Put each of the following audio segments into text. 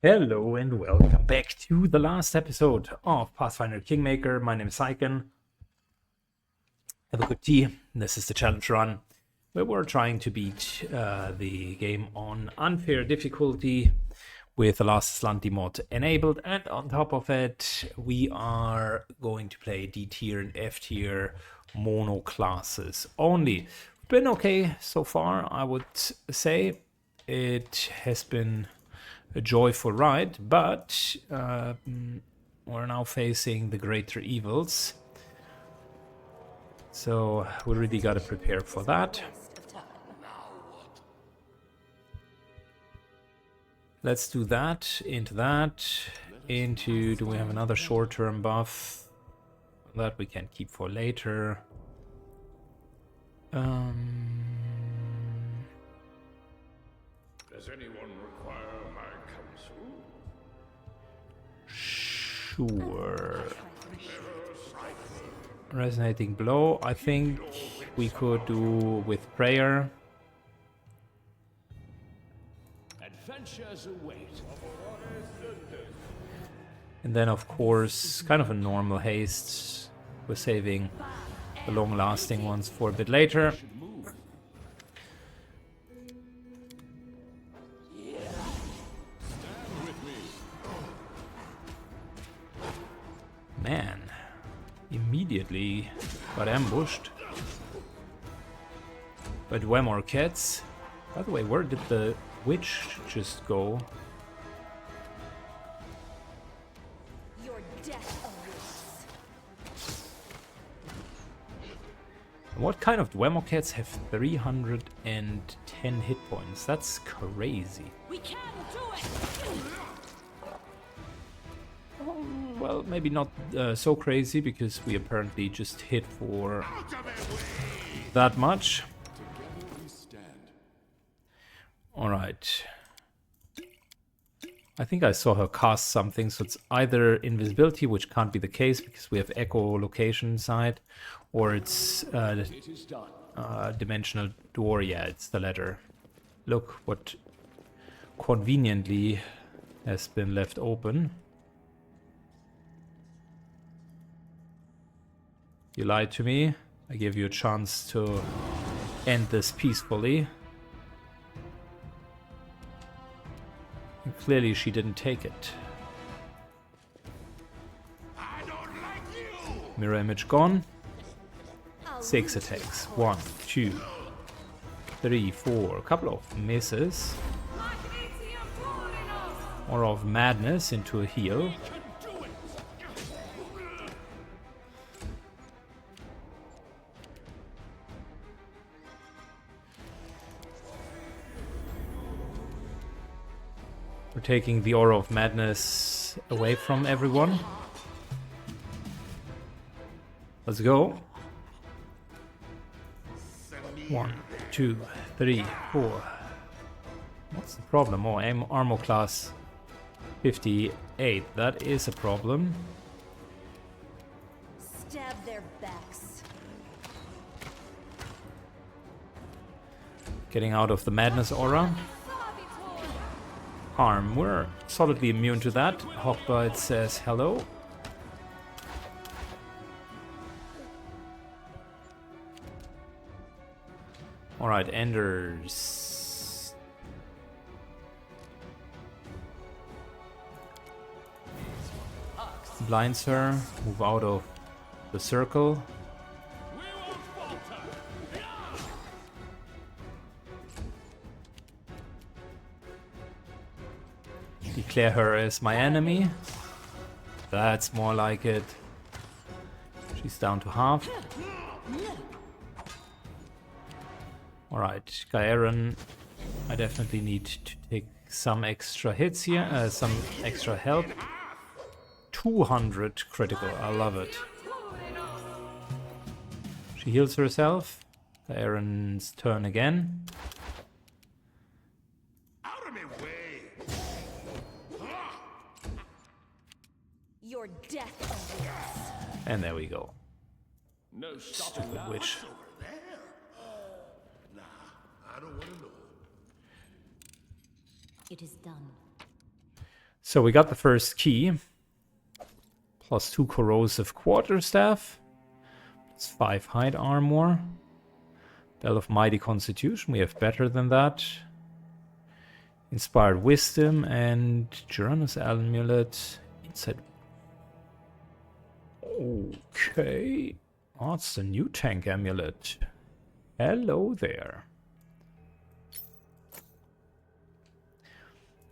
Hello and welcome back to the last episode of Pathfinder Kingmaker. My name is Syken. Have a good tea. This is the challenge run where we're trying to beat the game on unfair difficulty with the Last Azlanti mod enabled, and on top of it we are going to play D tier and F tier mono classes only. Been okay so far, I would say. It has been a joyful ride, but we're now facing the greater evils. So we really got to prepare for that. Let's do that, into, do we have another short-term buff? That we can keep for later. Does anyone require my counsel? Sure. Resonating blow, I think we could do with prayer. Adventures await. And then of course, kind of a normal haste. We're saving the long-lasting ones for a bit later. Man, immediately got ambushed by Dwemer cats. By the way, where did the witch just go? Your death awaits. What kind of Dwemer cats have 310 hit points? That's crazy. We can do it. Well, maybe not so crazy, because we apparently just hit for that much. Alright. I think I saw her cast something, so it's either invisibility, which can't be the case because we have echolocation inside, or it's dimensional door. Yeah, it's the latter. Look what conveniently has been left open. You lied to me. I gave you a chance to end this peacefully. And clearly she didn't take it. Mirror image gone. 6 attacks. 1, 2, 3, 4. A couple of misses. Aura of Madness into a heal. We're taking the Aura of Madness away from everyone. Let's go. 1, 2, 3, 4. What's the problem? Oh, armor class 58. That is a problem. Stab their backs. Getting out of the Madness Aura. Harm. We're solidly immune to that. Hawkbite says hello. Alright, Enders. Blinds her. Move out of the circle. Declare her as my enemy. That's more like it. She's down to half. Alright, Gaeren. I definitely need to take some extra hits here, some extra help. 200 critical, I love it. She heals herself. Gaeren's turn again. Your death awaits. And there we go. No Stupid witch. It is done. So we got the first key. +2 corrosive quarterstaff. +5 hide armor. Bell of Mighty Constitution, we have better than that. Inspired Wisdom and Journal's Amulet. Inside. Okay. Oh, it's the new tank amulet. Hello there.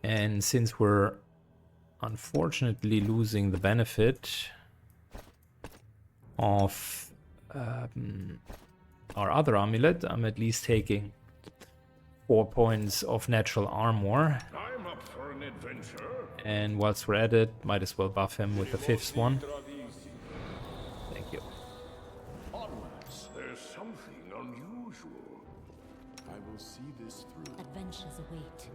And since we're unfortunately losing the benefit of our other amulet, I'm at least taking 4 points of natural armor. I'm up for an adventure. And whilst we're at it, might as well buff him with the 5th one. Thank you. Onwards. There's something unusual. I will see this through. Adventures await.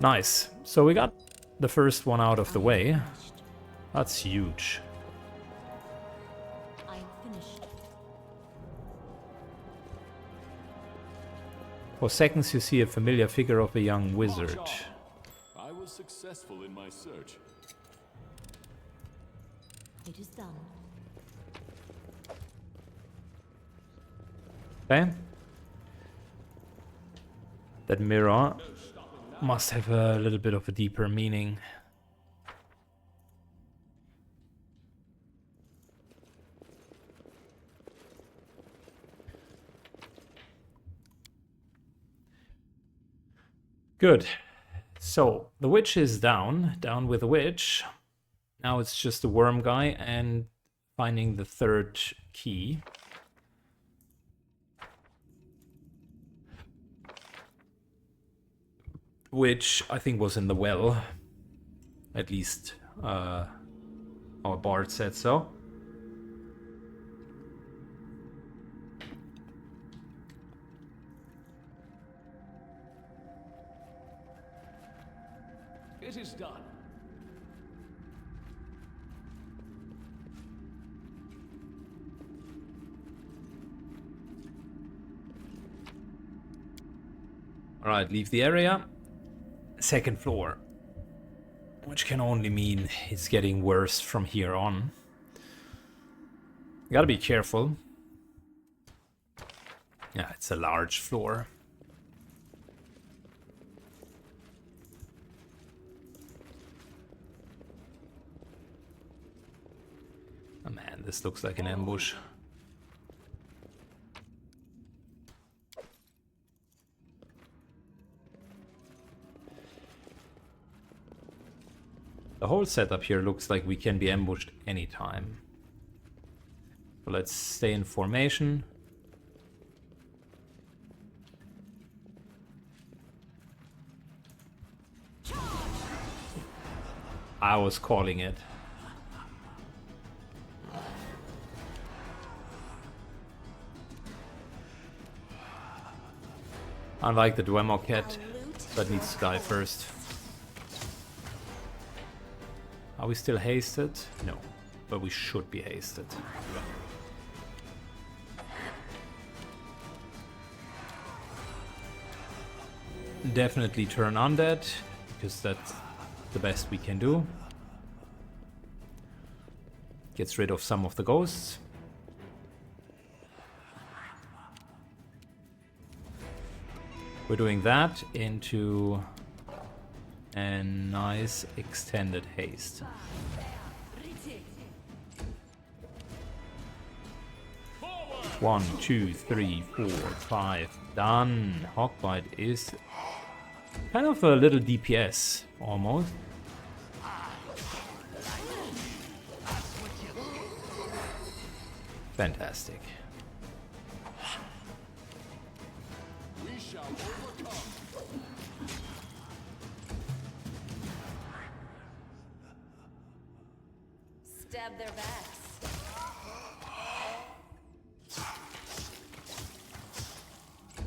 Nice. So we got the first one out of the way. That's huge. I am finished. For seconds you see a familiar figure of a young wizard. I was successful in my search. It is done. Okay. That mirror must have a little bit of a deeper meaning. Good. So the witch is down with the witch. Now it's just the worm guy and finding the third key. Which I think was in the well. At least our bard said so. It is done. Alright, leave the area. Second floor. Which can only mean it's getting worse from here on. Gotta be careful. Yeah, it's a large floor. Oh man, this looks like an ambush. The whole setup here looks like we can be ambushed anytime. So let's stay in formation. I was calling it. Unlike the Dwemer cat, that needs to die first. Are we still hasted? No, but we should be hasted. Definitely turn undead, because that's the best we can do. Gets rid of some of the ghosts. We're doing that into a nice extended haste. 1, 2, 3, 4, 5. Done. Hawkbite is kind of a little DPS, almost. Fantastic. We shall overcome. Stab their backs.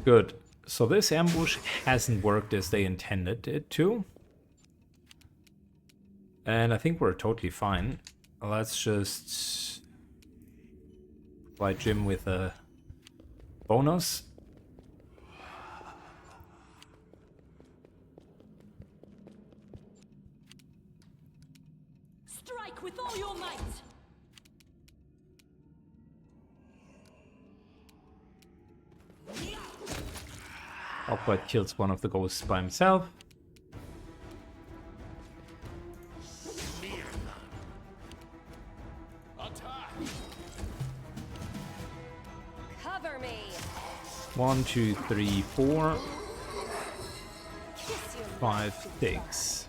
Good. So this ambush hasn't worked as they intended it to. And I think we're totally fine. Let's just provide Jim with a bonus. Hawkbite kills one of the ghosts by himself. Attack! Cover me. 1, 2, 3, 4, Kiss your 5, 6.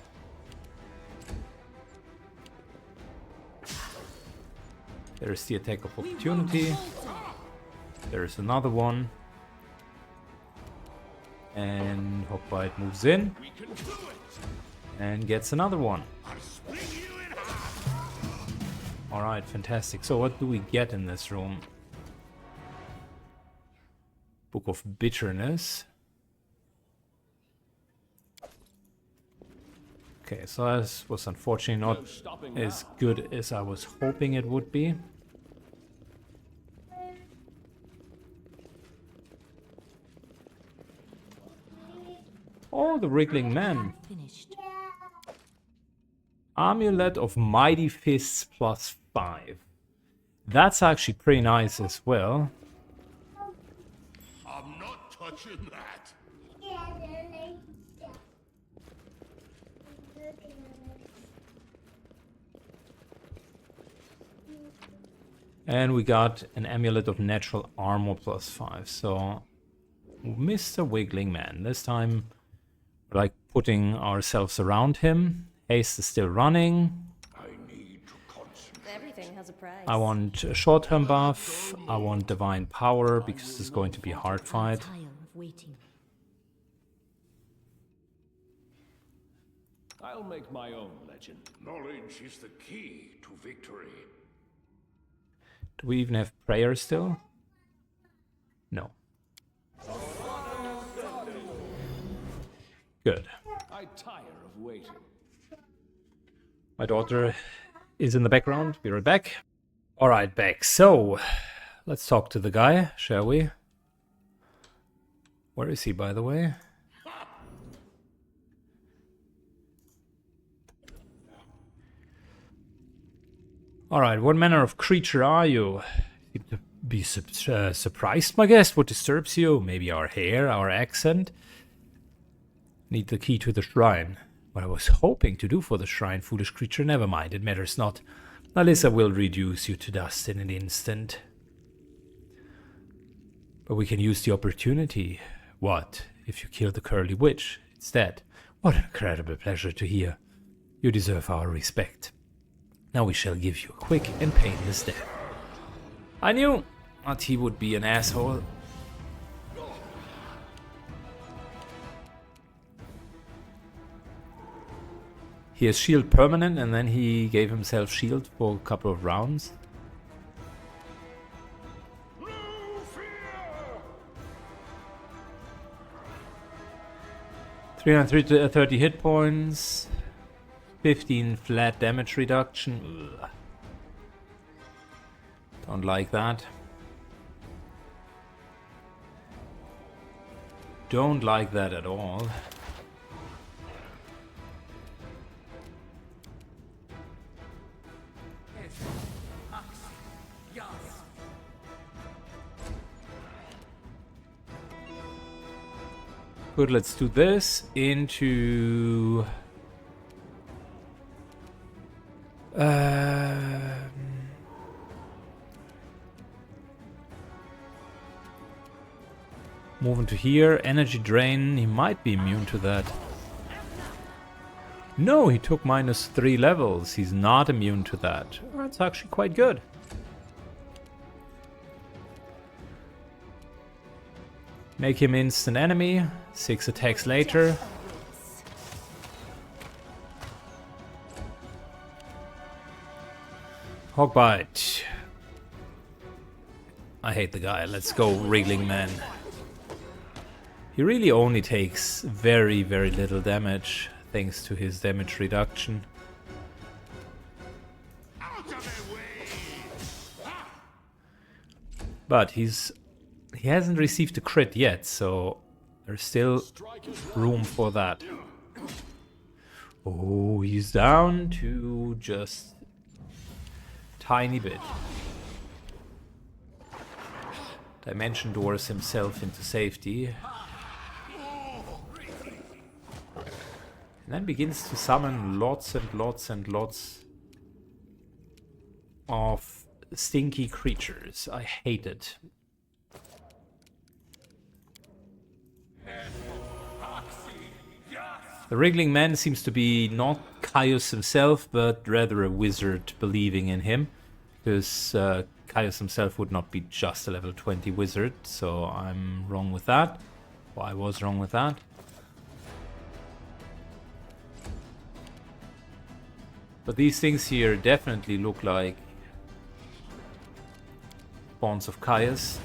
There's the attack of opportunity. There's another one. And Hawkbite moves in and gets another one. Alright, fantastic. So what do we get in this room? Book of Bitterness. Okay, so this was unfortunately not as good as I was hoping it would be. Oh, the Wriggling Man. finished. Amulet of Mighty Fists +5. That's actually pretty nice as well. I'm not touching that. And we got an Amulet of Natural Armor +5. So, Mr. Wiggling Man. This time, we're like putting ourselves around him. Haste is still running. I need to concentrate. Everything has a price. I want a short-term buff. I want Divine Power because it's going to be a hard fight. Tired of waiting. I'll make my own legend. Knowledge is the key to victory. Do we even have prayer still? No. Good. I tire of waiting. My daughter is in the background. Be right back. Alright, back. So, let's talk to the guy, shall we? Where is he, by the way? Alright, what manner of creature are you? Seem to be surprised, my guest. What disturbs you? Maybe our hair, our accent? Need the key to the shrine. What I was hoping to do for the shrine, foolish creature, never mind, it matters not. Alyssa will reduce you to dust in an instant. But we can use the opportunity. What if you kill the curly witch instead? What an incredible pleasure to hear. You deserve our respect. Now we shall give you a quick and painless death. I knew that he would be an asshole. He has shield permanent and then he gave himself shield for a couple of rounds. No fear! 330 hit points. 15 flat damage reduction. Ugh. Don't like that. Don't like that at all. Good, let's do this into... moving to here, energy drain, he might be immune to that. No, he took -3 levels, he's not immune to that. That's actually quite good. Make him instant enemy, 6 attacks later. Hawkbite. I hate the guy. Let's go, Wriggling Man. He really only takes very, very little damage thanks to his damage reduction. But he hasn't received a crit yet, so there's still room for that. Oh, he's down to just tiny bit. Dimension doors himself into safety. And then begins to summon lots and lots and lots of stinky creatures. I hate it. The Wriggling Man seems to be not Caius himself, but rather a wizard believing in him. Because Caius himself would not be just a level 20 wizard, so I'm wrong with that. Well, I was wrong with that. But these things here definitely look like spawns of Caius.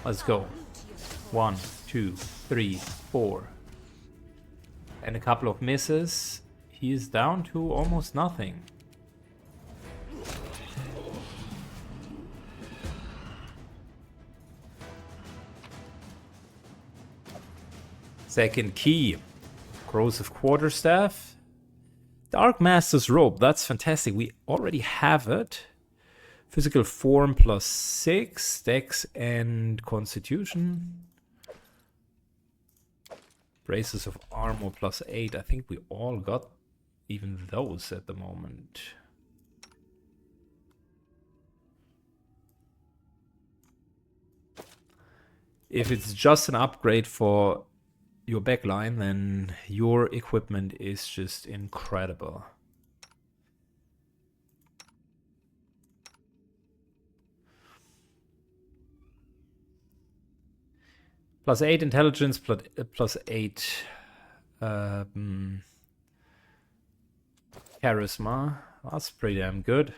Let's go. 1, 2, 3, 4. And a couple of misses. He is down to almost nothing. Second key. Corrosive Quarterstaff. Dark Master's Robe. That's fantastic. We already have it. Physical form +6, Dex and Constitution. Braces of armor +8. I think we all got even those at the moment. If it's just an upgrade for your backline, then your equipment is just incredible. +8 intelligence, +8 charisma. That's pretty damn good.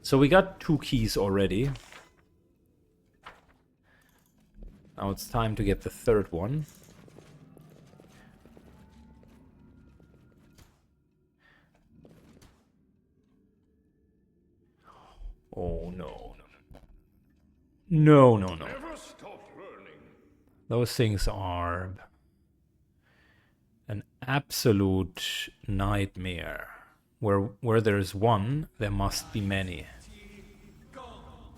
So we got 2 keys already. Now it's time to get the third one. Oh no. No. Never stop learning. Those things are an absolute nightmare. Where there's one, there must be many.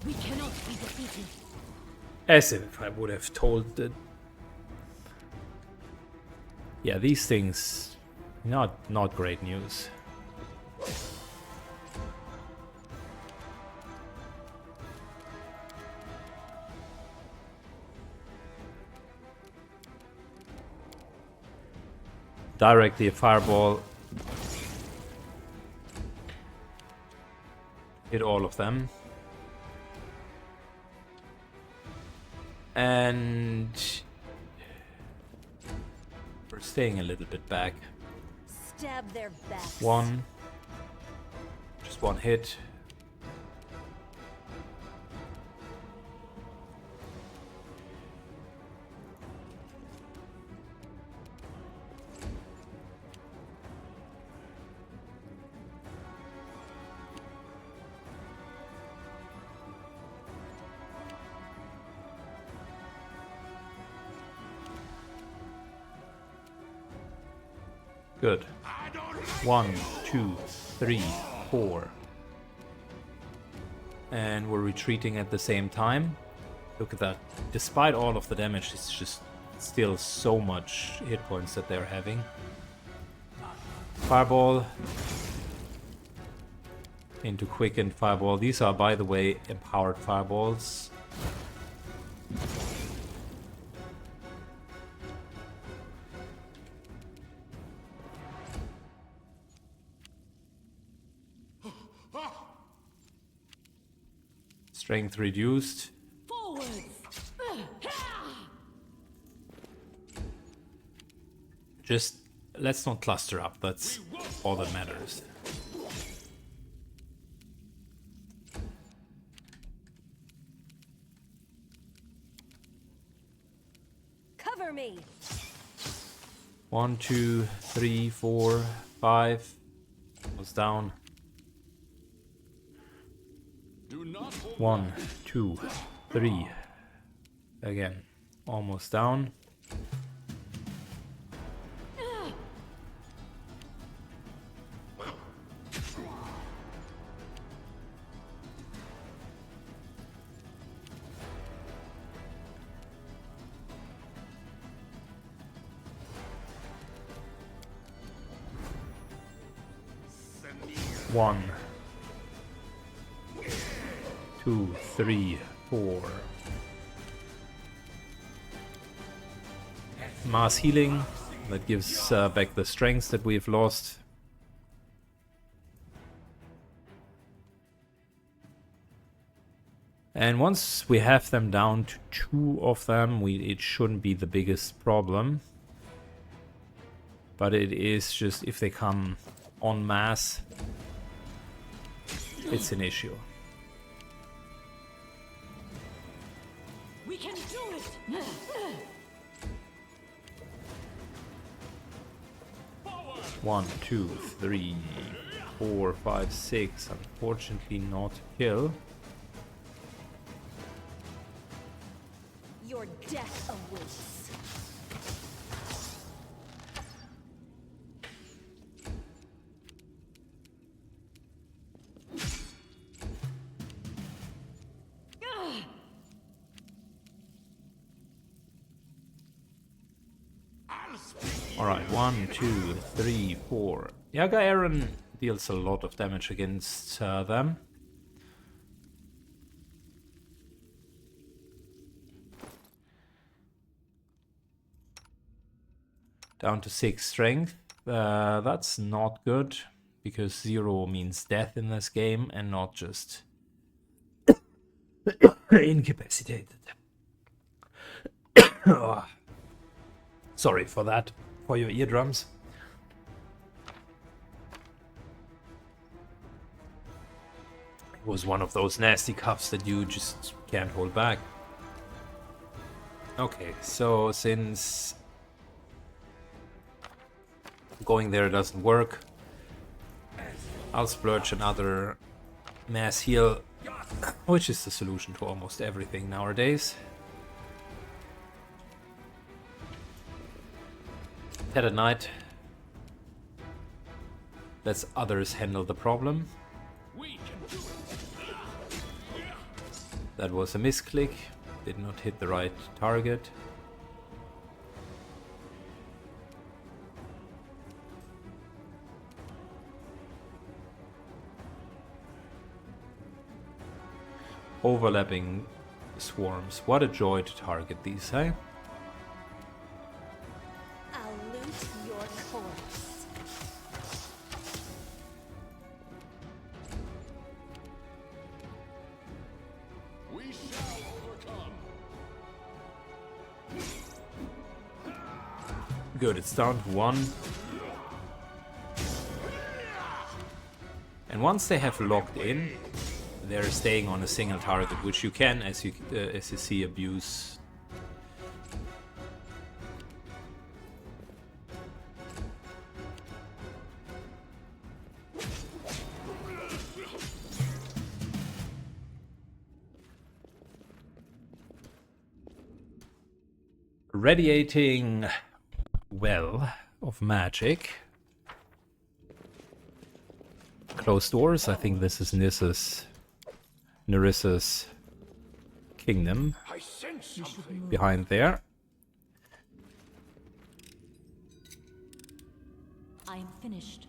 We cannot be defeated. As if I would have told that. Yeah, these things, not great news. Directly a fireball. Hit all of them. And we're staying a little bit back. Stab their backs. One. Just one hit. Good. 1, 2, 3, 4. And we're retreating at the same time. Look at that. Despite all of the damage, it's just still so much hit points that they're having. Fireball. Into quickened fireball. These are, by the way, empowered fireballs. Strength reduced. Forwards. Just let's not cluster up. That's all that matters. Cover me. 1, 2, 3, 4, 5. Was down. Do not hold 1, 2, 3. Again, almost down. 1, 2, 3, 4. Mass healing, that gives back the strength that we've lost. And once we have them down to 2 of them, it shouldn't be the biggest problem. But it is just if they come en masse, it's an issue. We can do it! 1, 2, 3, 4, 5, 6. Unfortunately, not kill. Your death awaits. Alright, 1, 2, 3, 4. Yaga Aaron deals a lot of damage against them. Down to 6 strength. That's not good, because 0 means death in this game and not just incapacitated. Oh. Sorry for that, for your eardrums. It was one of those nasty cuffs that you just can't hold back. Okay, so since going there doesn't work, I'll splurge another mass heal, which is the solution to almost everything nowadays. Head at night. Lets others handle the problem. That was a misclick. Did not hit the right target. Overlapping swarms. What a joy to target these, eh? I'll loot your corpse. We shall overcome. Good, it's down to 1. And once they have locked in, they're staying on a single target, which you can, as you see, abuse. Radiating well of magic. Closed doors. I think this is Nerissa's kingdom I sense something. behind there. I am finished.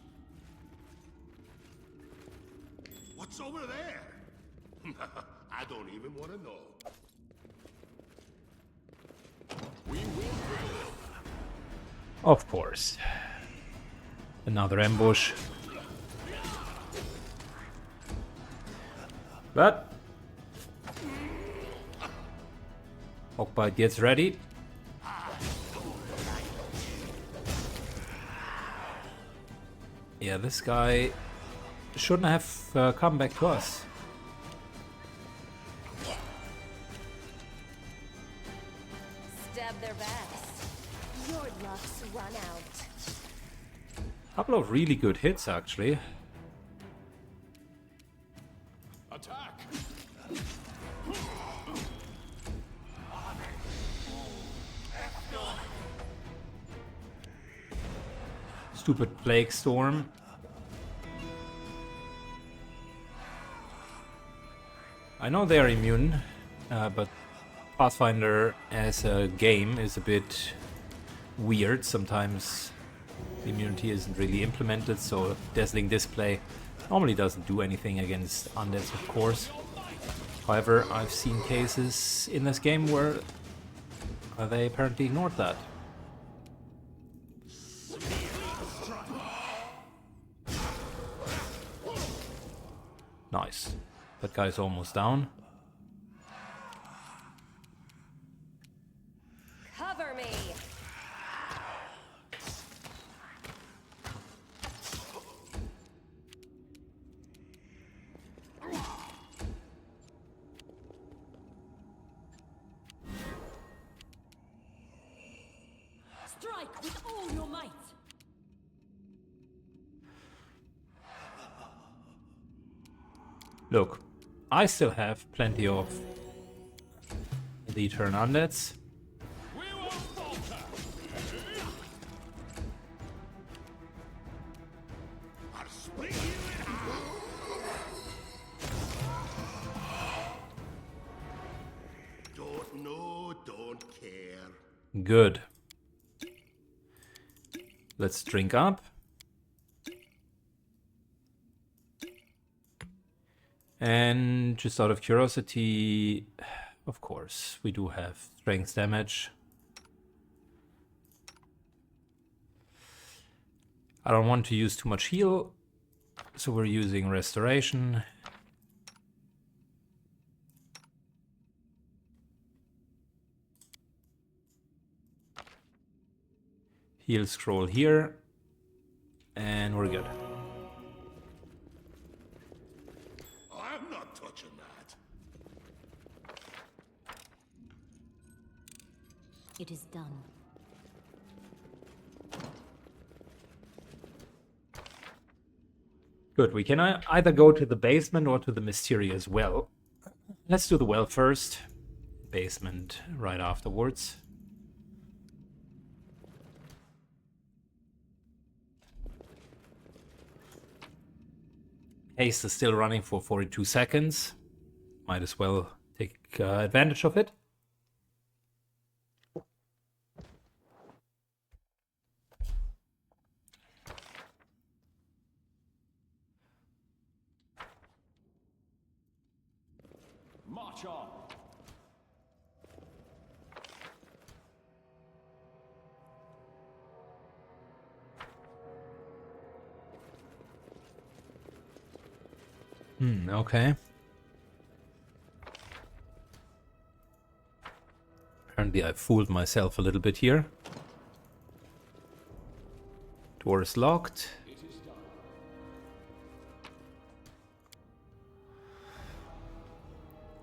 What's over there? I don't even want to know. Of course. Another ambush. But Hawkbite gets ready. Yeah, this guy shouldn't have come back to us. Stab their backs. Your luck's run out. Couple of really good hits, actually. Attack. Stupid Plague Storm. I know they are immune, but Pathfinder as a game is a bit weird. Sometimes the immunity isn't really implemented, so Dazzling Display Normally doesn't do anything against undeads, of course. However, I've seen cases in this game where they apparently ignored that. Nice. That guy's almost down. Cover me. Strike with all your might! Look, I still have plenty of the turn undeads. We won't falter. I'll split you in half. Don't know, don't care. Good. Let's drink up. And just out of curiosity, of course, we do have strength damage. I don't want to use too much heal, so we're using restoration. Heal scroll here, and we're good. I'm not touching that. It is done. Good, we can either go to the basement or to the mysterious well. Let's do the well first. Basement right afterwards. Haste is still running for 42 seconds. Might as well take advantage of it. March on. Okay. Apparently I fooled myself a little bit here. Door is locked.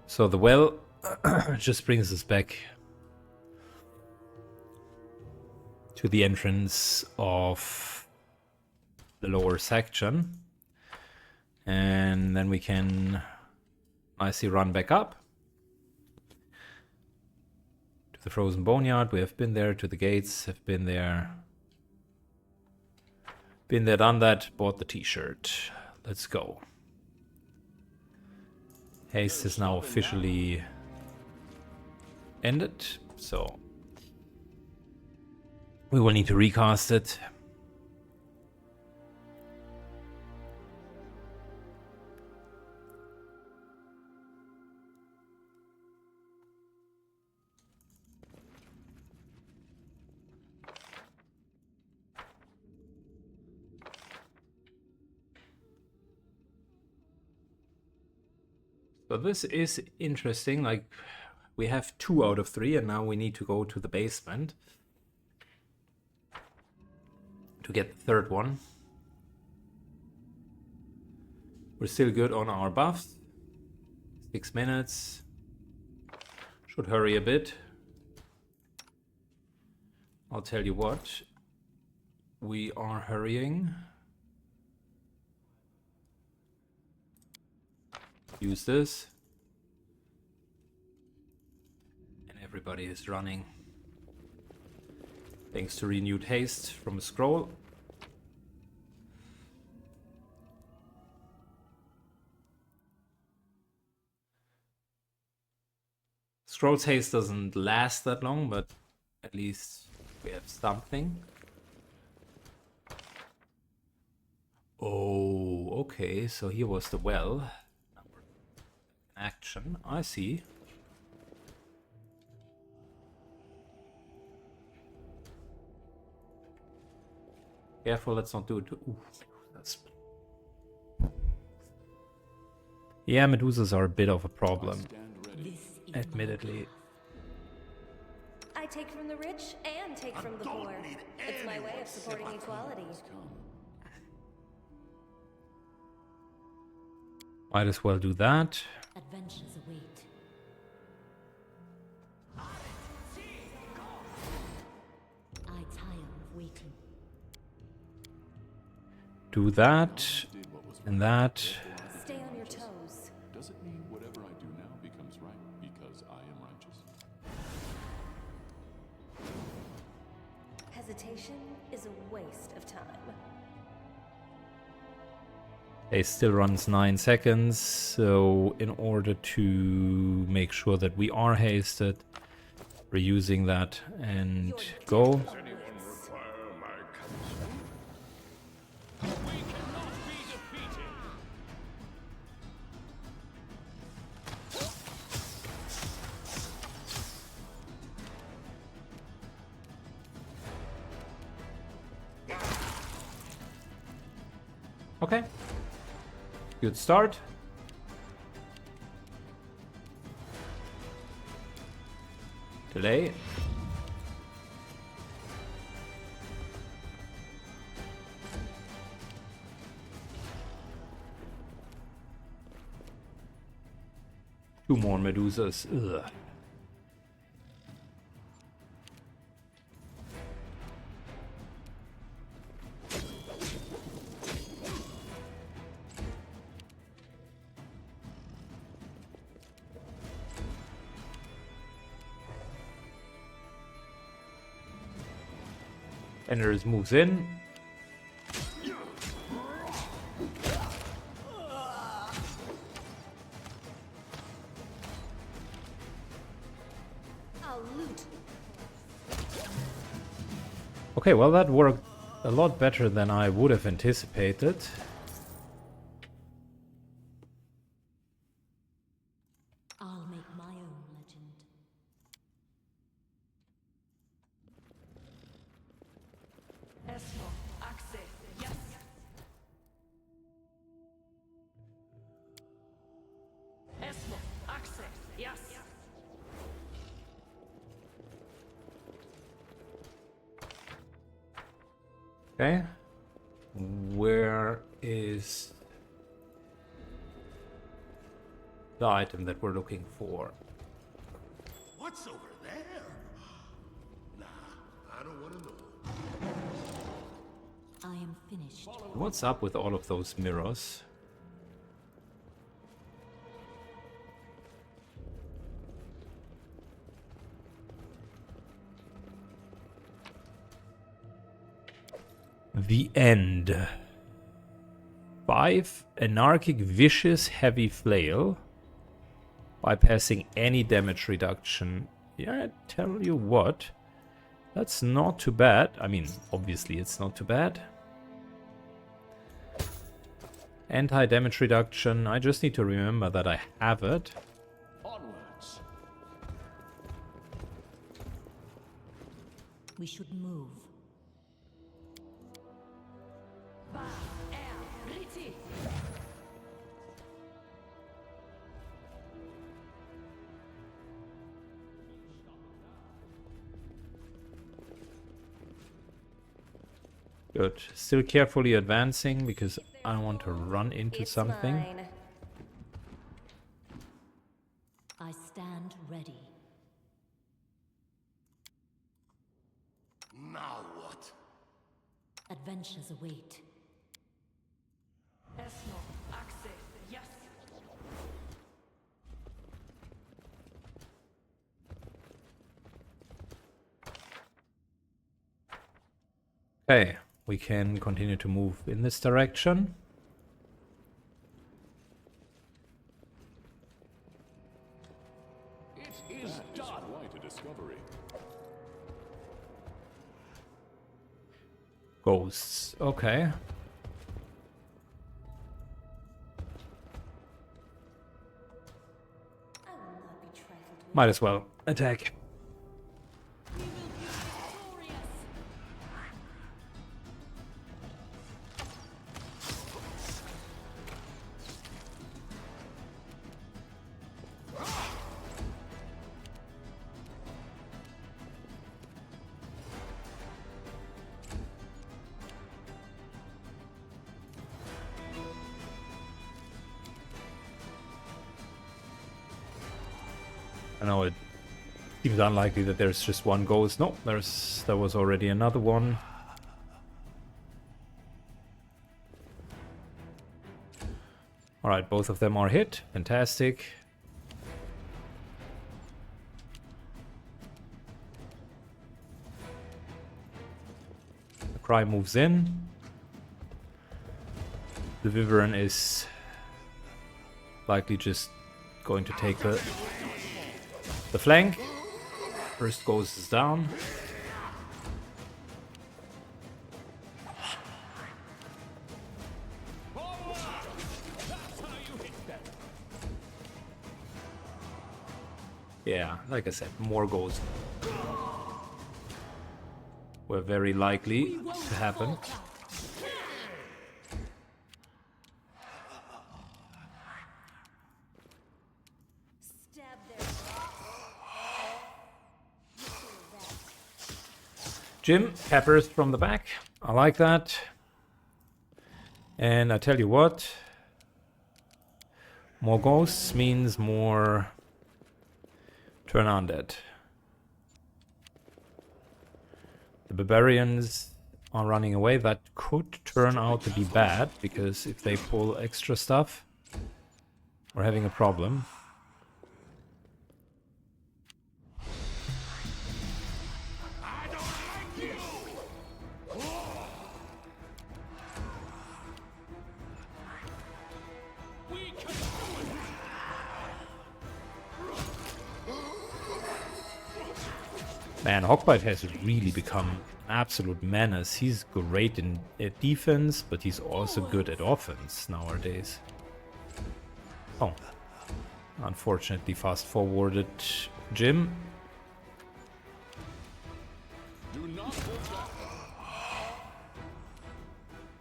So the well just brings us back to the entrance of the lower section. And then we can nicely run back up to the frozen boneyard. We have been there, to the gates, have been there. Been there, done that, bought the t-shirt. Let's go. Haste is now officially ended, so we will need to recast it. So this is interesting, like we have 2 out of 3 and now we need to go to the basement to get the third one. We're still good on our buffs. 6 minutes. Should hurry a bit. I'll tell you what. We are hurrying. Use this. And everybody is running. Thanks to renewed haste from a scroll. Scroll's haste doesn't last that long, but at least we have something. Oh, okay, so here was the well. Action, I see. Careful, let's not do it too. Ooh, that's... Yeah, Medusas are a bit of a problem, admittedly. I take from the rich and take from the poor. It's my way of supporting equality. Might as well do that. Adventures await. I tire of waiting. Do that, and that. Stay on your toes. Does it mean whatever I do now becomes right because I am righteous? Hesitation is a waste of time. It still runs 9 seconds, so in order to make sure that we are hasted, we're using that and go. Does anyone require my counsel? We cannot be defeated. Okay. Good start. Delay. Two more Medusas. Ugh. Enders moves in. I'll loot. Okay, well that worked a lot better than I would have anticipated. I'll make my own legend. Okay. Where is the item that we're looking for? What's over there? Nah, I don't want to know. I am finished. What's up with all of those mirrors? The end. 5. Anarchic Vicious Heavy Flail. Bypassing any damage reduction. Yeah, I tell you what. That's not too bad. I mean, obviously it's not too bad. Anti-damage reduction. I just need to remember that I have it. Onwards. We should move. Good. Still carefully advancing because I want to run into It's something. mine. I stand ready. Now what? Adventures await. Okay, we can continue to move in this direction. It is done. Quite a discovery. Ghosts. Okay. Might as well attack. I know it seems unlikely that there's just one ghost. No, there was already another one. Alright, both of them are hit. Fantastic. The Cry moves in. The Wyvern is likely just going to take the flank. First ghost is down. Yeah, like I said, more ghosts were very likely to happen. Stab their Jim peppers from the back. I like that. And I tell you what, more ghosts means more turn undead. The barbarians are running away. That could turn out to be bad, because if they pull extra stuff, we're having a problem. Man, Hawkbite has really become an absolute menace. He's great in defense, but he's also good at offense nowadays. Oh. Unfortunately, fast-forwarded Jim.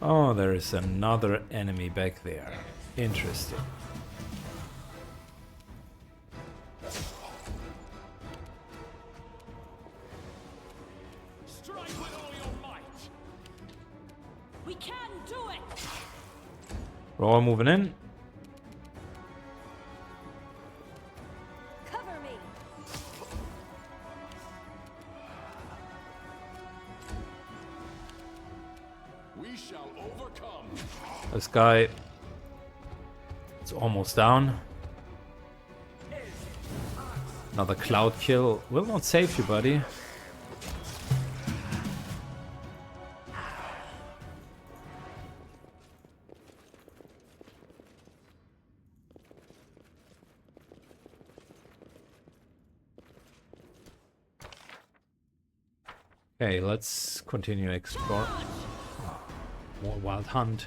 Oh, there is another enemy back there. Interesting. We're all moving in. cover me. We shall overcome. This guy is almost down. Another cloud kill will not save you, buddy. Okay, let's continue explore. More wild hunt.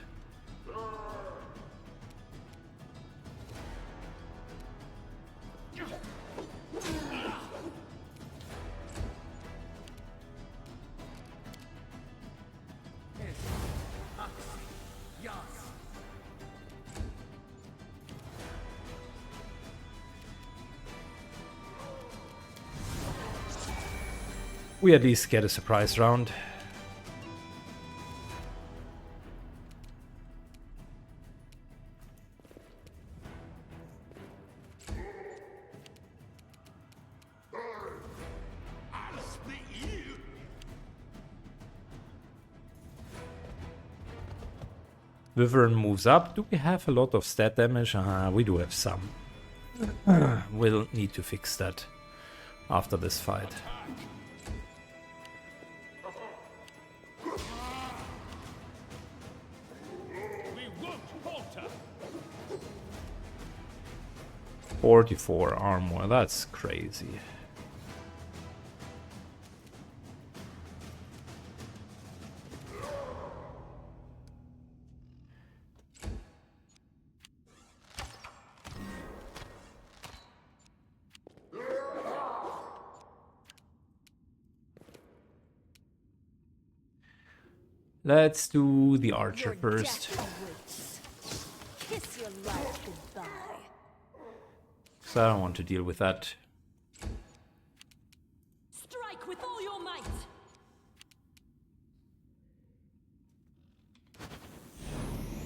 We at least get a surprise round. Wyvern moves up. Do we have a lot of stat damage? We do have some. We'll need to fix that after this fight. We won't falter. 44 armor, that's crazy. Let's do the archer first. Kiss your life goodbye. So I don't want to deal with that. Strike with all your might.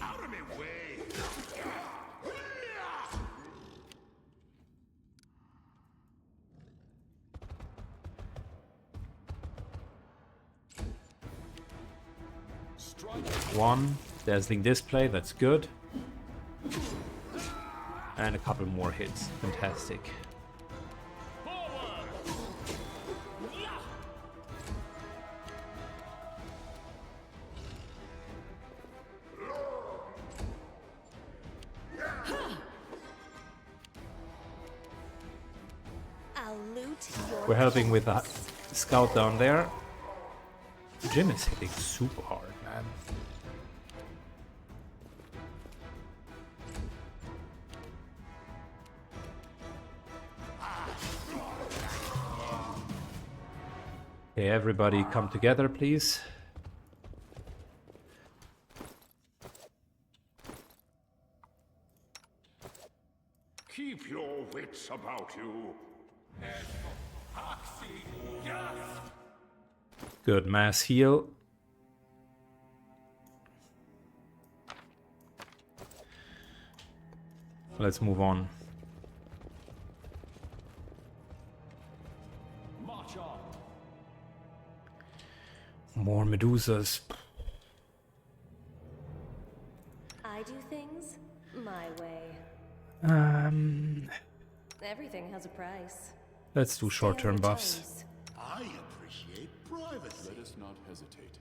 Out of my way! One dazzling display, that's good. And a couple more hits, fantastic. I'll loot your We're helping with a scout down there. Jim is hitting super hard, man. Okay, everybody come together, please. Keep your wits about you. Good mass heal. Let's move on. March on. More Medusas. I do things my way. Everything has a price. Let's do short-term Stay on your buffs. toes. I appreciate privacy. Let us not hesitate.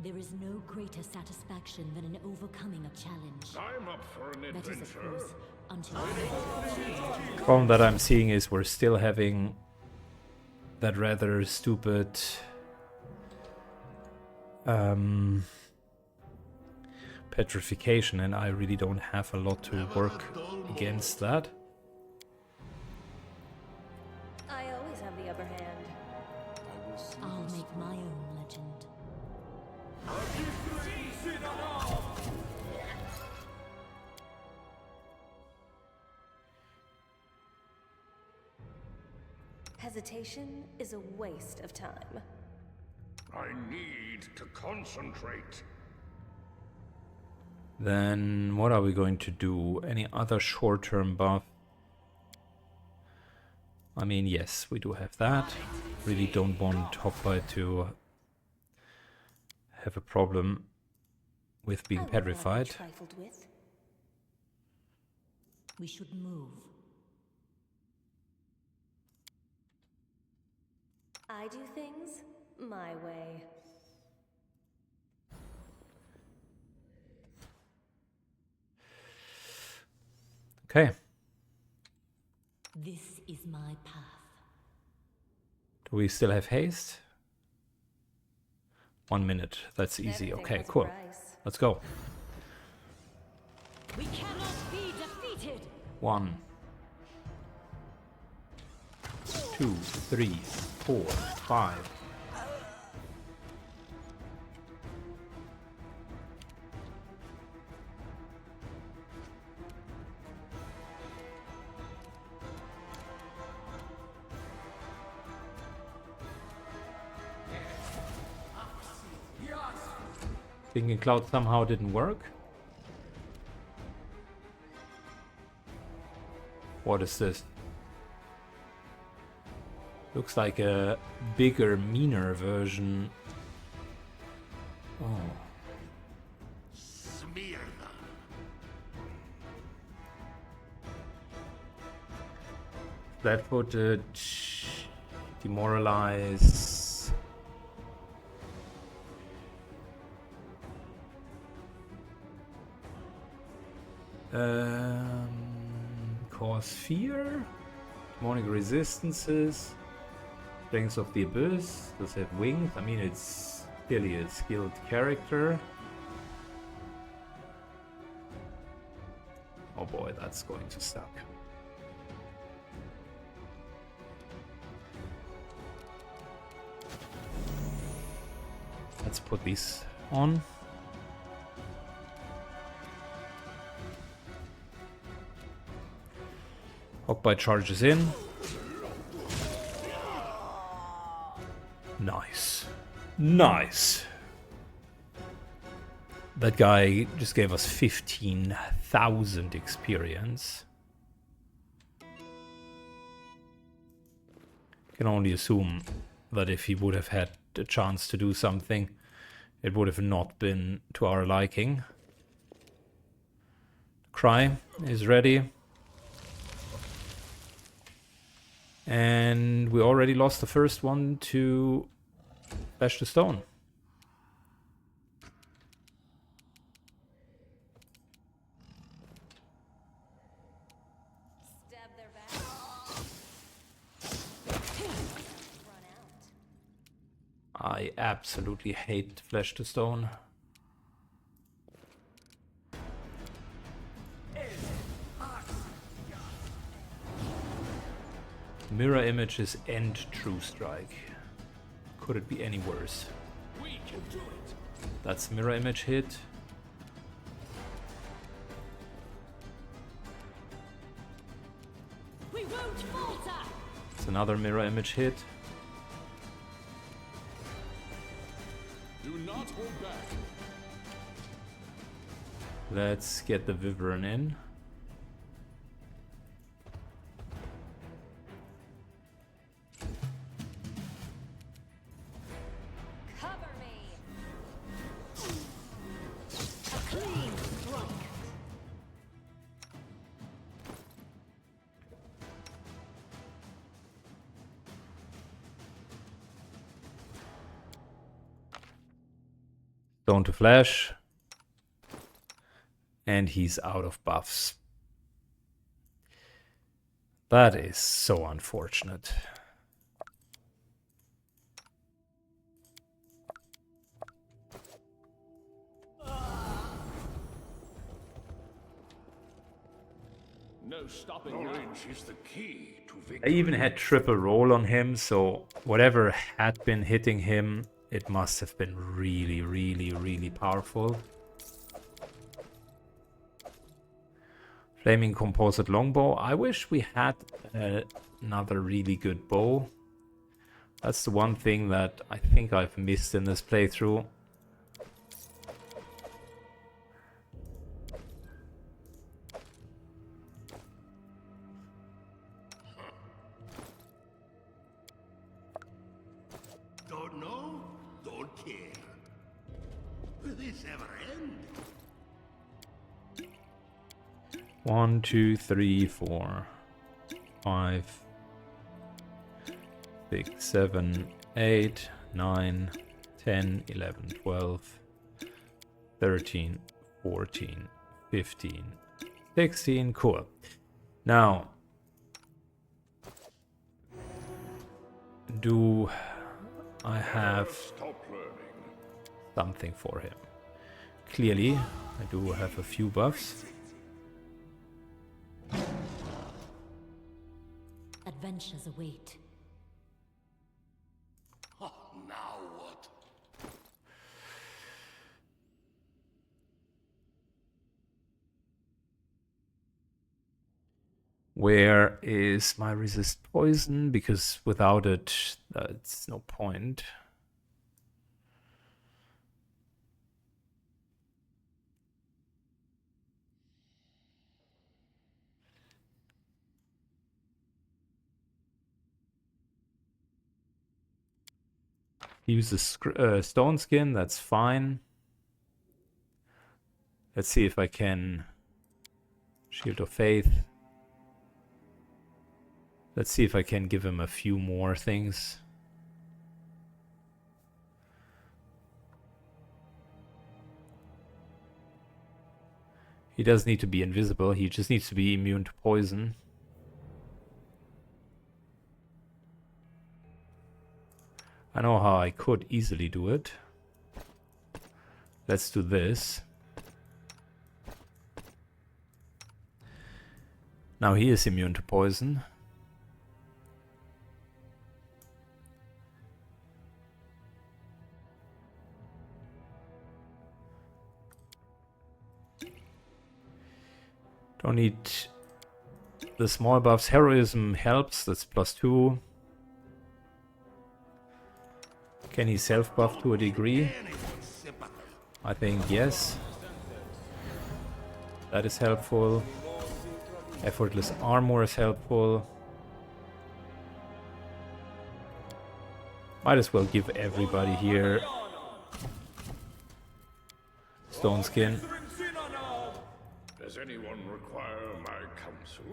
There is no greater satisfaction than in overcoming a challenge. I'm up for an That is, of adventure. course, until Problem that I'm seeing is we're still having that rather stupid petrification, and I really don't have a lot to work against that. I always have the upper hand. I will see I'll this make my own legend. Hesitation is a waste of time. I need to concentrate. Then what are we going to do? Any other short-term buff? I mean, yes, we do have that. Really don't want Hopper to have a problem with being I won't have you petrified. trifled with. We should move. I do things my way. Okay, This is my path. do we still have haste? 1 minute, that's easy. Everything Okay, has a cool. price. Let's go. We cannot be defeated! 1, 2, 3, 4, 5. Thinking Cloud somehow didn't work. What is this? Looks like a bigger, meaner version. Oh. Smear them. Flat-footed, demoralize. Cause fear, demonic resistances, strength of the abyss. Does have wings? I mean, it's clearly a skilled character. Oh boy, that's going to suck. let's put these on. Hawkbite charges in. Nice. Nice. That guy just gave us 15,000 experience. Can only assume that if he would have had a chance to do something, it would have not been to our liking. Cry is ready. And we already lost the first one to Flesh to Stone. Stab their back. Run out. I absolutely hate Flesh to Stone. Mirror image is end True Strike. Could it be any worse? We can do it. That's mirror image hit. We won't falter! It's another mirror image hit. Do not hold back. Let's get the Wyvern in. Cover me. A clean strike. Stone to Flash. And he's out of buffs. That is so unfortunate. No stopping now. Knowledge is the key to I victory. even had triple roll on him, so whatever had been hitting him, it must have been really, really, really powerful. Flaming Composite Longbow. I wish we had another really good bow. That's the one thing that I think I've missed in this playthrough. Don't know? Don't care. Will this ever end? 1, 2, 3, 4, 5, 6, 7, 8, 9, 10, 11, 12, 13, 14, 15, 16. Cool. Now, do I have Stop learning. something for him? Clearly, I do have a few buffs. Adventures await. Oh, now what? Where is my resist poison? Because without it, it's no point. Use the stone skin, that's fine. Let's see if I can... Shield of Faith. Let's see if I can give him a few more things. He does need to be invisible, he just needs to be immune to poison. I know how I could easily do it. Let's do this. Now he is immune to poison. Don't need the small buffs. Heroism helps, that's +2. Can he self-buff to a degree? I think yes. That is helpful. Effortless armor is helpful. Might as well give everybody here stone skin. Does anyone require my counsel?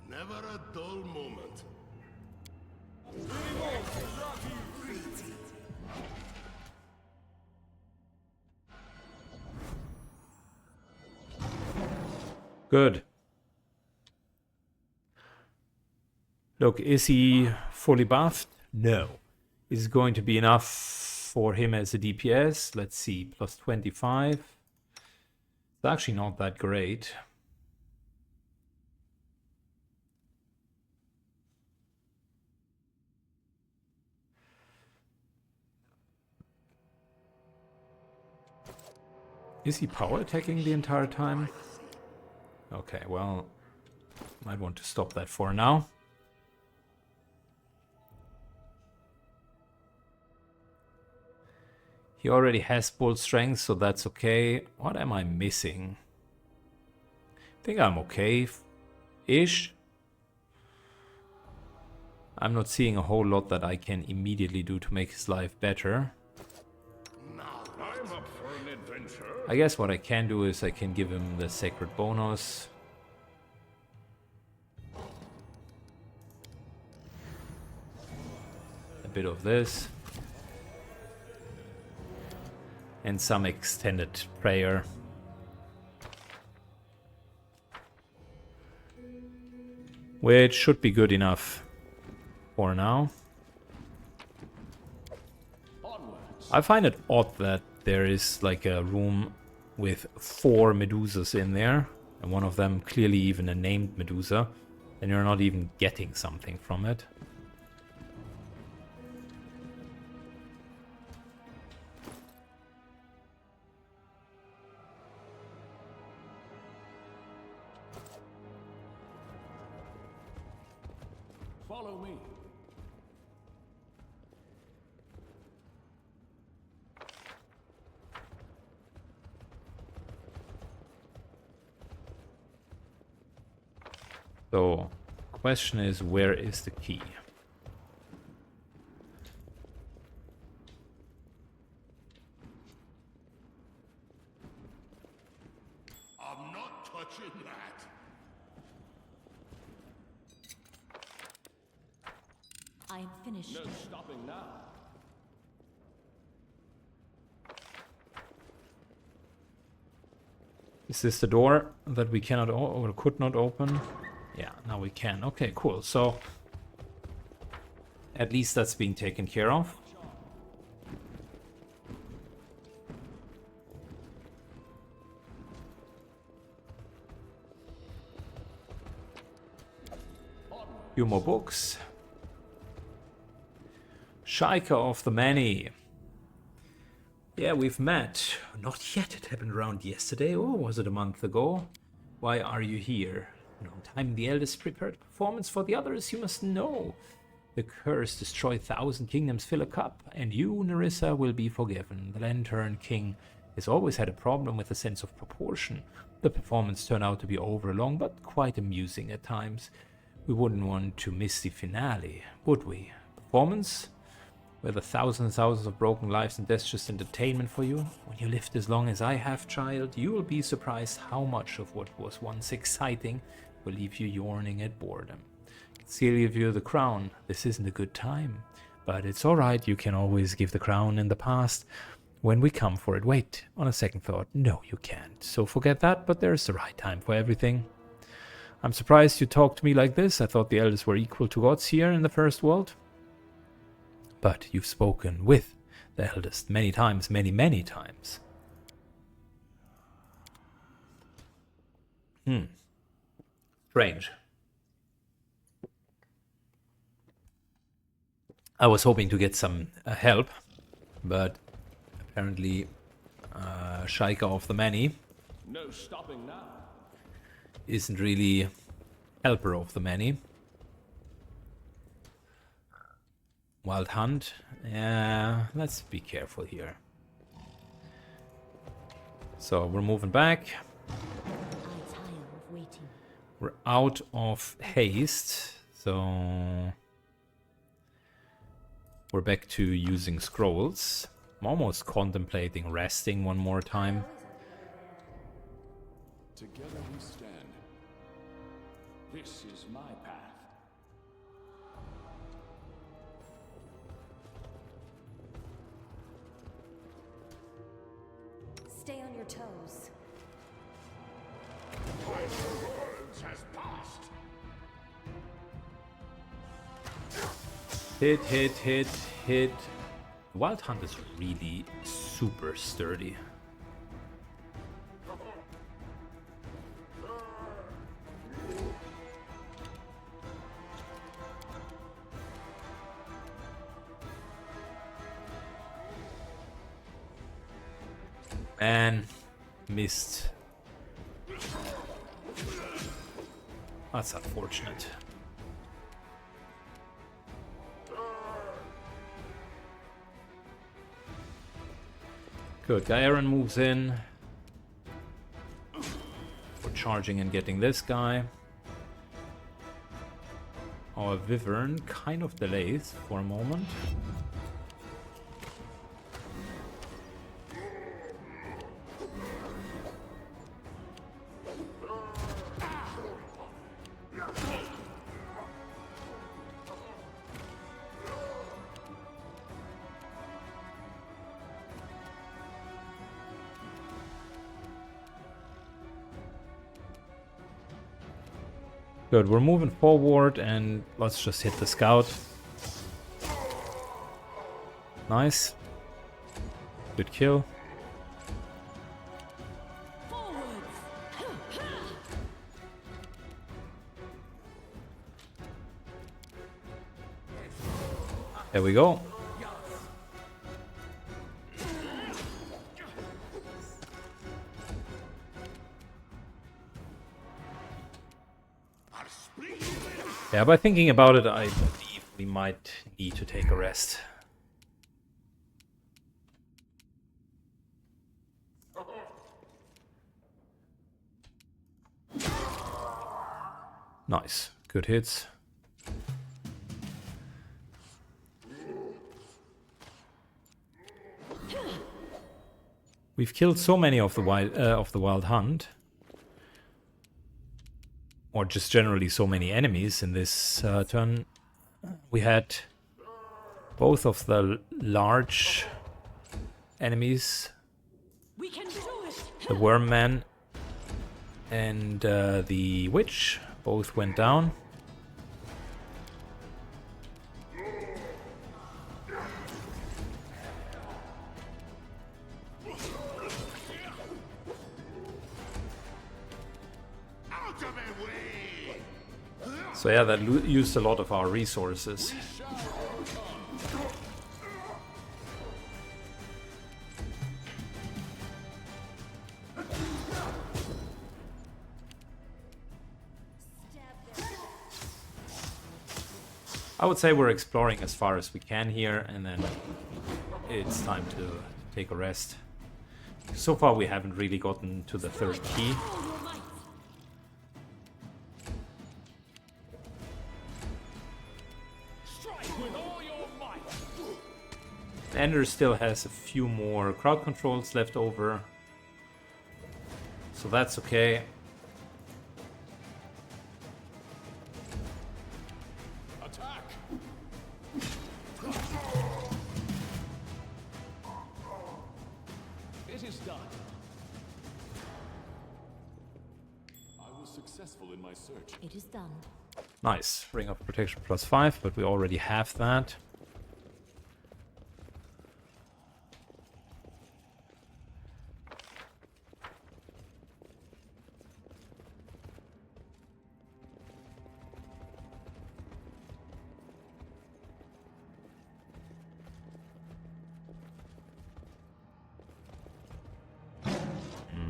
Never a dull moment. Good. Look, is he fully buffed? No. Is it going to be enough for him as a DPS? Let's see, +25. It's actually not that great. Is he power attacking the entire time? Okay, well, might want to stop that for now. He already has bull strength, so that's okay. What am I missing? I think I'm okay-ish. I'm not seeing a whole lot that I can immediately do to make his life better. I'm up for an adventure. I guess what I can do is I can give him the sacred bonus. A bit of this. And some extended prayer. Which should be good enough for now. I find it odd that there is like a room with 4 Medusas in there, and one of them clearly even a named Medusa, and you're not even getting something from it. Follow me. So, question is, where is the key? I'm not touching that. I am finished. No stopping now. Is this the door that we cannot or could not open? Yeah, now we can. Okay, cool. So at least that's being taken care of. Few more books. Shaika of the Many. Yeah, we've met. Not yet. It happened around yesterday, or was it a month ago? Why are you here? No time the eldest prepared performance for the others, you must know. The curse destroy 1,000 kingdoms fill a cup, and you, Nerissa, will be forgiven. The Lantern King has always had a problem with a sense of proportion. The performance turned out to be overlong, but quite amusing at times. We wouldn't want to miss the finale, would we? Performance? Were the thousands and thousands of broken lives and deaths just entertainment for you? When you lived as long as I have, child, you will be surprised how much of what was once exciting will leave you yawning at boredom. Still give you the crown. This isn't a good time. But it's alright, you can always give the crown in the past when we come for it. Wait, on a second thought, no you can't. So forget that, but there's the right time for everything. I'm surprised you talk to me like this. I thought the elders were equal to gods here in the first world. But you've spoken with the eldest many times, many times. Strange. I was hoping to get some help, but apparently Shaika of the Many No stopping now. Isn't really helper of the many. Wild Hunt. Yeah, let's be careful here. So we're moving back. I tire of waiting. We're out of haste, so we're back to using scrolls. I'm almost contemplating resting one more time. Together we stand. This is my path. Stay on your toes. Words has passed. Hit, hit, hit, hit. Wild Hunt is really super sturdy. And missed. That's unfortunate. Good, Aaron moves in. We're charging and getting this guy. Our Wyvern kind of delays for a moment. Good, we're moving forward and let's just hit the scout. Nice. Good kill. There we go. Yeah, by thinking about it, I believe we might need to take a rest. Nice. Good hits. We've killed so many of the wild hunt. Or just generally so many enemies in this turn. We had both of the large enemies, We can do it. the worm man and the witch, both went down. So yeah, that used a lot of our resources. I would say we're exploring as far as we can here, and then it's time to take a rest. So far we haven't really gotten to the third key. Ender still has a few more crowd controls left over, so that's okay. Attack! It is done. I was successful in my search. It is done. Nice. Ring of Protection +5, but we already have that.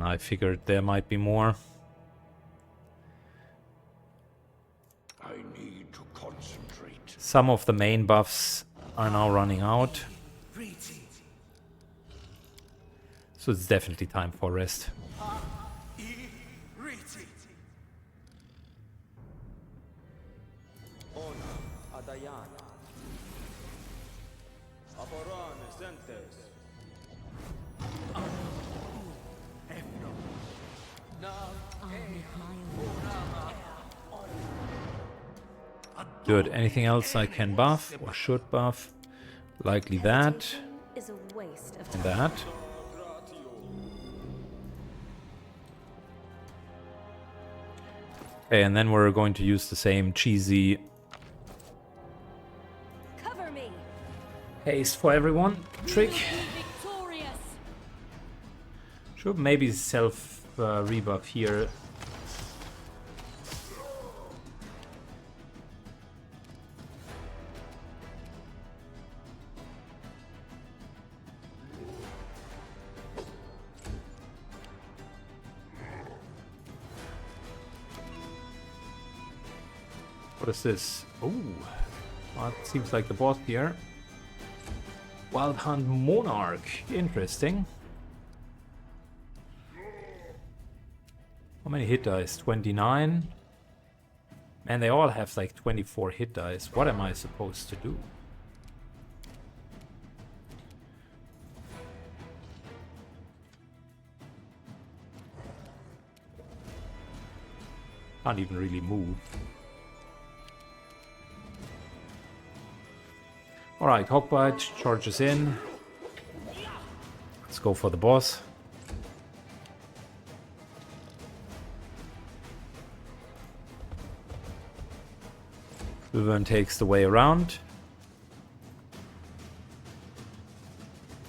I figured there might be more. I need to concentrate. Some of the main buffs are now running out. So it's definitely time for rest. Good. Anything else I can buff or should buff? Likely that Is a waste of and time. that. Okay, and then we're going to use the same cheesy Cover me. haste for everyone trick. Victorious! Should maybe self rebuff here. What is this? Oh, well, it seems like the boss here. Wild Hunt Monarch. Interesting. How many hit dice? 29. And they all have like 24 hit dice. What am I supposed to do? Can't even really move. Alright, Hawkbite charges in. Let's go for the boss. Wyvern takes the way around.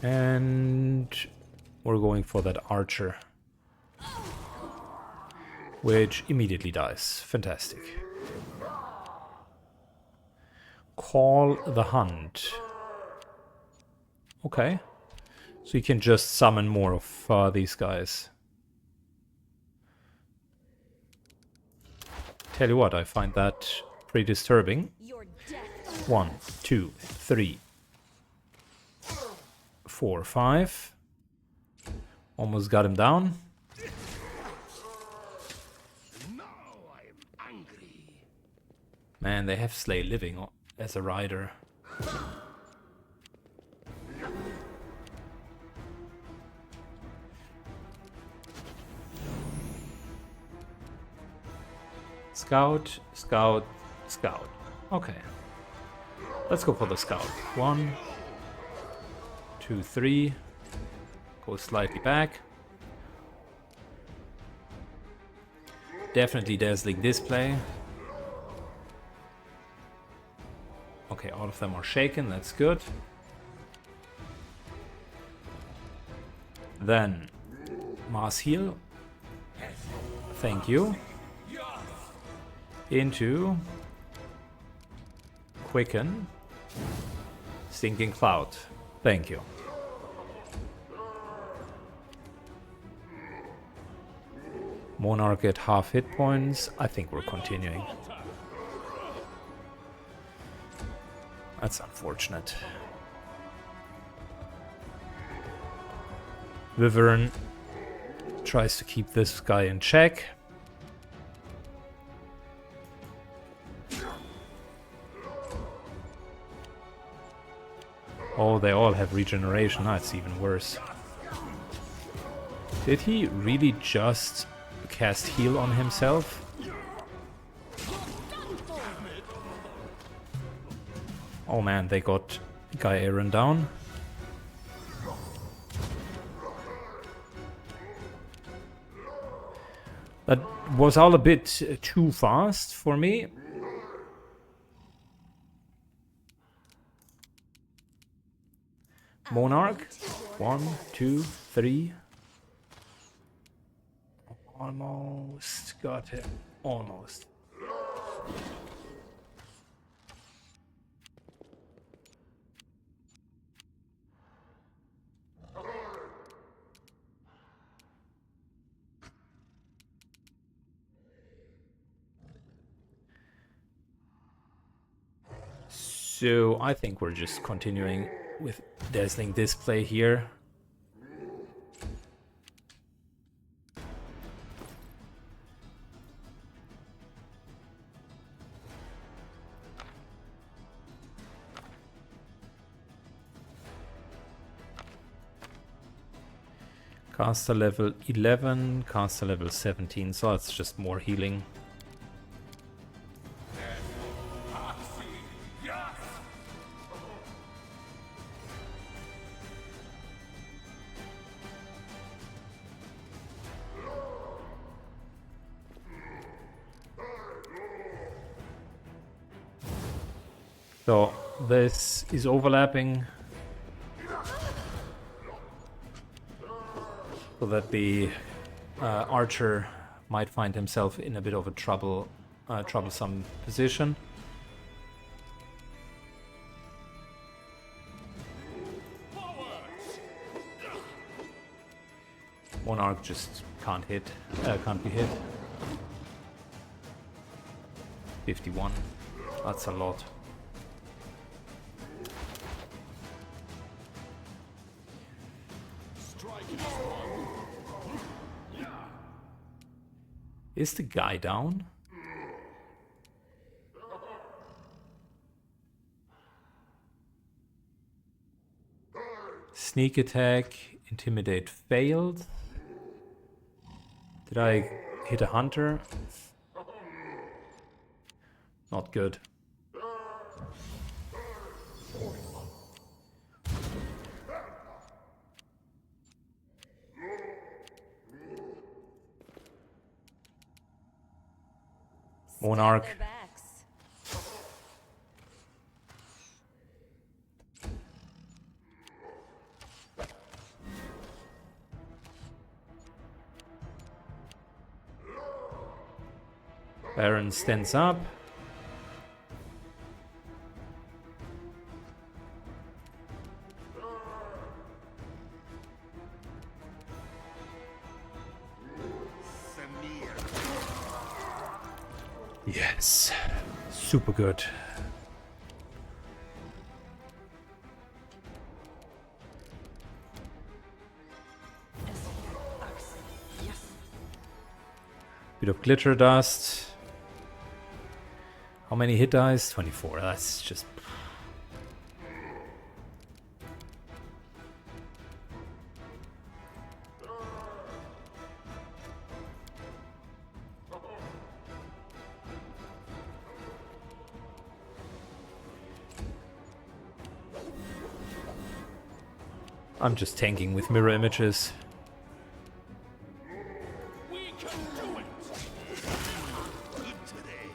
And we're going for that archer. Which immediately dies. Fantastic. Call the Hunt. Okay. So you can just summon more of these guys. Tell you what, I find that pretty disturbing. Your death. 1, 2, 3, 4, 5. Almost got him down. Now I'm angry. Man, they have Slay Living as a rider. Scout, scout, scout. Okay. Let's go for the scout. 1, 2, 3. Go slightly back. Definitely dazzling display. Okay, all of them are shaken, that's good. Then, mass heal. Thank you. Into quicken. Stinking cloud. Thank you. Monarch at half hit points. I think we're continuing. That's unfortunate. Wyvern tries to keep this guy in check. Oh, they all have regeneration. That's even worse. Did he really just cast heal on himself? Oh man, they got Guy Aaron down. That was all a bit too fast for me. Monarch. 1, 2, 3. Almost got him. Almost. So I think we're just continuing with dazzling display here. Caster level 11, caster level 17, so it's just more healing. So this is overlapping so that the archer might find himself in a bit of a troublesome position. Monarch just can't be hit. 51, that's a lot. Is the guy down? Sneak attack, intimidate failed. Did I hit a hunter? Not good. Monarch. Their backs. Baron stands up. Yes, super good. Bit of glitter dust. How many hit dice? 24. That's just... I'm just tanking with mirror images. We can do it. Good today.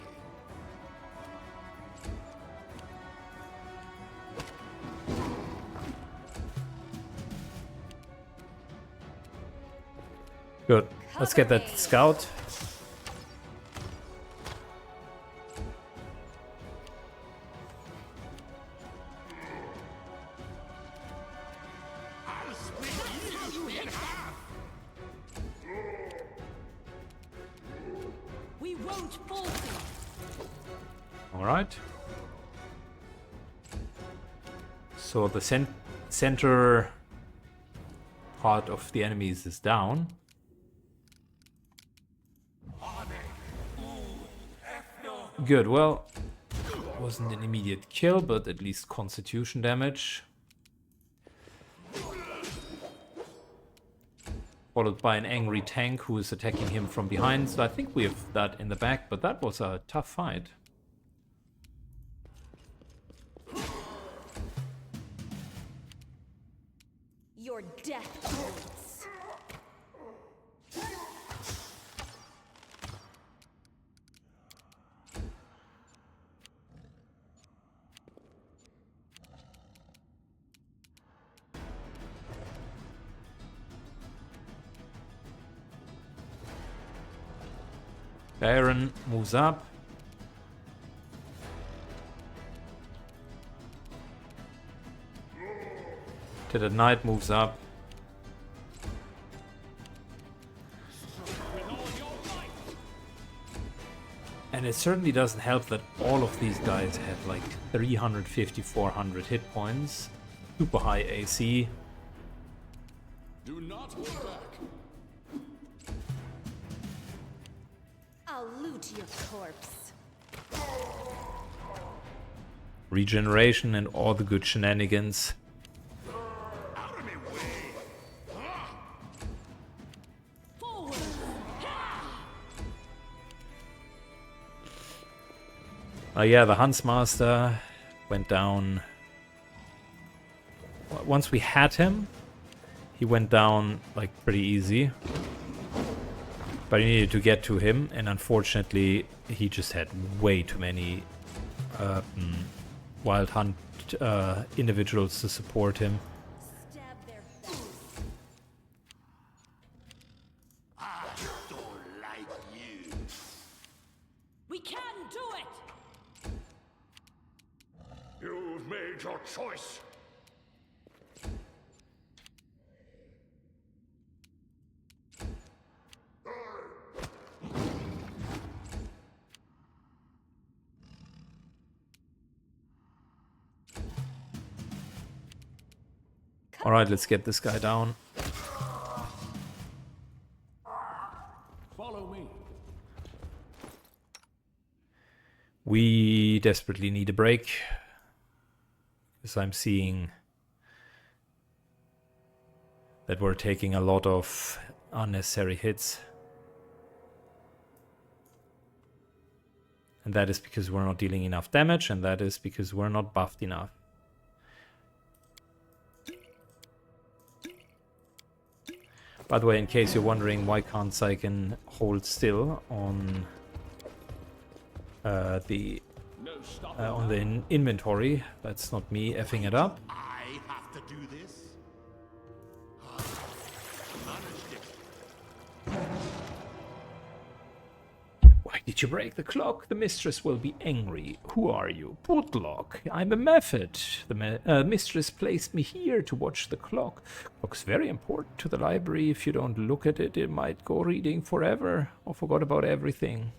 Good. Let's get that scout. I'll split you in half. We won't falter. All right. So the center part of the enemies is down. Good, well, wasn't an immediate kill, but at least constitution damage. Followed by an angry tank who is attacking him from behind, so I think we have that in the back, but that was a tough fight. Your death awaits. Baron moves up. The knight moves up. And it certainly doesn't help that all of these guys have like 350, 400 hit points, super high AC. Do not hold back. I'll loot your corpse. Regeneration and all the good shenanigans. Out of me way! Forward! Yeah, the Huntsmaster went down. Once we had him, he went down like pretty easy. But you needed to get to him, and unfortunately, he just had way too many Wild Hunt individuals to support him. Stab their backs. I don't like you. We can do it! You've made your choice. Alright, let's get this guy down. Follow me. We desperately need a break. Because I'm seeing that we're taking a lot of unnecessary hits. And that is because we're not dealing enough damage, and that is because we're not buffed enough. By the way, in case you're wondering why can't Saiken hold still on the No stopping. inventory, that's not me effing it up. I have to do this? Managed it. Why did you break the clock? The mistress will be angry. Who are you? Putlock. I'm a method. The mistress placed me here to watch the clock. Clock's very important to the library. If you don't look at it, it might go reading forever or forgot about everything.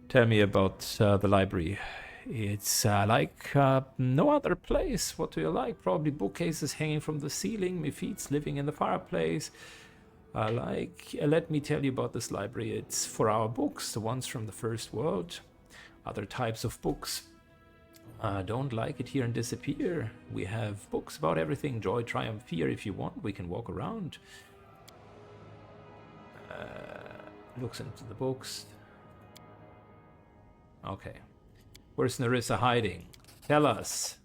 Tell me about the library. It's like no other place. What do you like? Probably bookcases hanging from the ceiling, Mephits living in the fireplace. Let me tell you about this library. It's for our books, the ones from the First World. Other types of books. Don't like it here and disappear. We have books about everything. Joy, triumph, fear. If you want, we can walk around. Looks into the books. Okay. Where's Nerissa hiding? Tell us.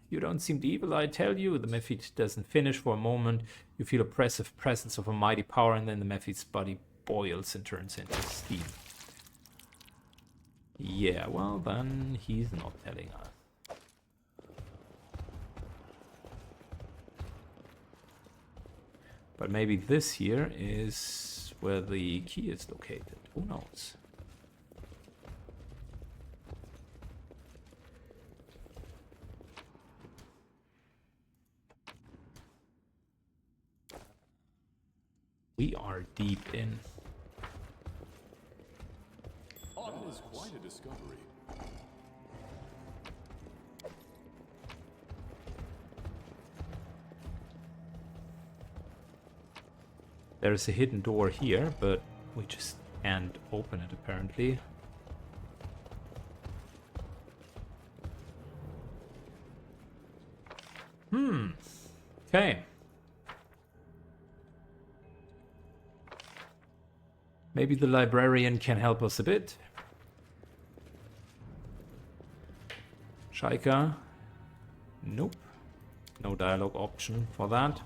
You don't seem evil, I tell you. The Mephit doesn't finish for a moment. You feel oppressive presence of a mighty power, and then the Mephit's body boils and turns into steam. Yeah, well then he's not telling us. But maybe this here is where the key is located. Who knows? We are deep in. That is quite a discovery. There's a hidden door here, but we just can't open it apparently. Okay. Maybe the librarian can help us a bit. Shaika? Nope. No dialogue option for that.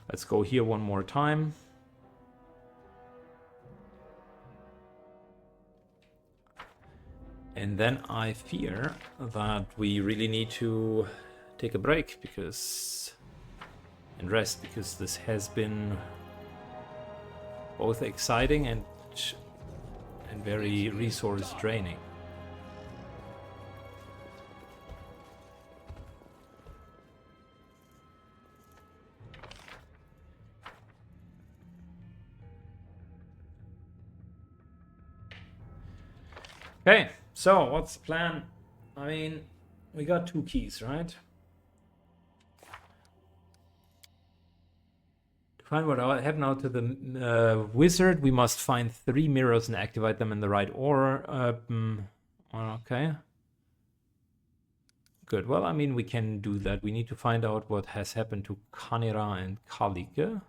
Let's go here one more time. And then I fear that we really need to take a break and rest, because this has been both exciting and very resource draining. Okay, so what's the plan? I mean, we got 2 keys, right? To find what happened now to the wizard, we must find 3 mirrors and activate them in the right order. Okay. Good. Well, I mean, we can do that. We need to find out what has happened to Kanira and Kalike.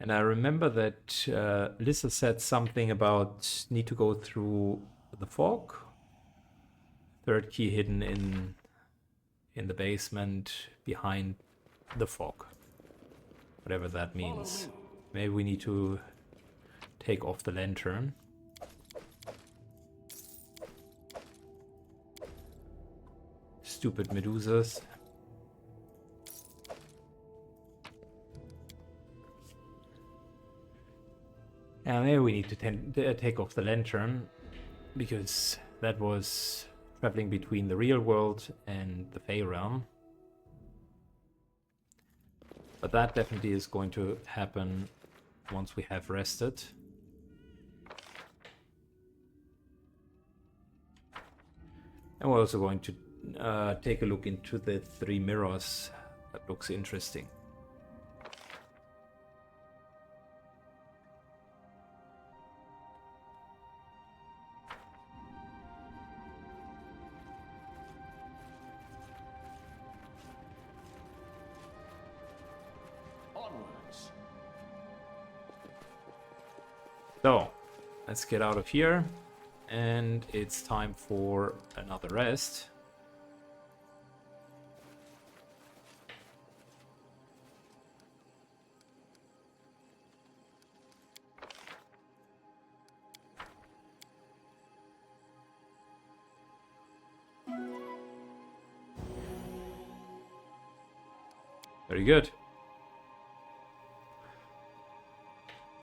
And I remember that Lisa said something about need to go through the fog. 3rd key hidden in the basement behind the fog. Whatever that means. Maybe we need to take off the lantern. Stupid medusas. And maybe we need to take off the lantern, because that was traveling between the real world and the Fey realm. But that definitely is going to happen once we have rested. And we're also going to take a look into the 3 mirrors. That looks interesting. Onwards. So, let's get out of here. And it's time for another rest. Very good.